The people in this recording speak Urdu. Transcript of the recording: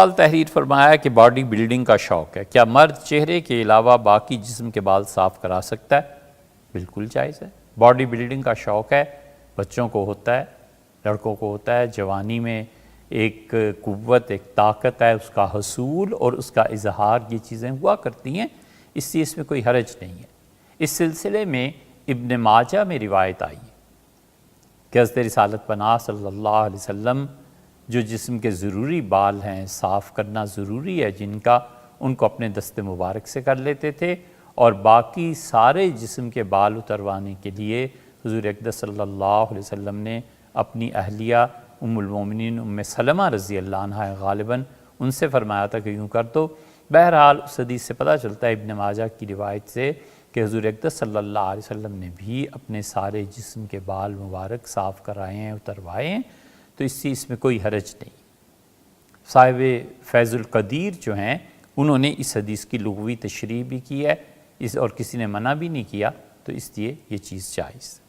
سوال تحریر فرمایا کہ باڈی بلڈنگ کا شوق ہے، کیا مرد چہرے کے علاوہ باقی جسم کے بال صاف کرا سکتا ہے؟ بالکل جائز ہے۔ باڈی بلڈنگ کا شوق ہے، بچوں کو ہوتا ہے، لڑکوں کو ہوتا ہے، جوانی میں ایک قوت، ایک طاقت ہے، اس کا حصول اور اس کا اظہار، یہ چیزیں ہوا کرتی ہیں، اس لیے اس میں کوئی حرج نہیں ہے۔ اس سلسلے میں ابن ماجہ میں روایت آئی ہے کہ حضرت رسالت پناہ صلی اللہ علیہ وسلم جو جسم کے ضروری بال ہیں صاف کرنا ضروری ہے جن کا، ان کو اپنے دست مبارک سے کر لیتے تھے، اور باقی سارے جسم کے بال اتروانے کے لیے حضور اقدس صلی اللہ علیہ وسلم نے اپنی اہلیہ ام المومنین ام سلمہ رضی اللہ عنہ غالباً ان سے فرمایا تھا کہ یوں کر دو۔ بہرحال اس حدیث سے پتہ چلتا ہے ابن ماجہ کی روایت سے کہ حضور اقدس صلی اللہ علیہ وسلم نے بھی اپنے سارے جسم کے بال مبارک صاف کرائے ہیں، اتروائے ہیں، تو اس میں کوئی حرج نہیں۔ صاحب فیض القدیر جو ہیں انہوں نے اس حدیث کی لغوی تشریح بھی کی ہے، اور کسی نے منع بھی نہیں کیا، تو اس لیے یہ چیز جائز ہے۔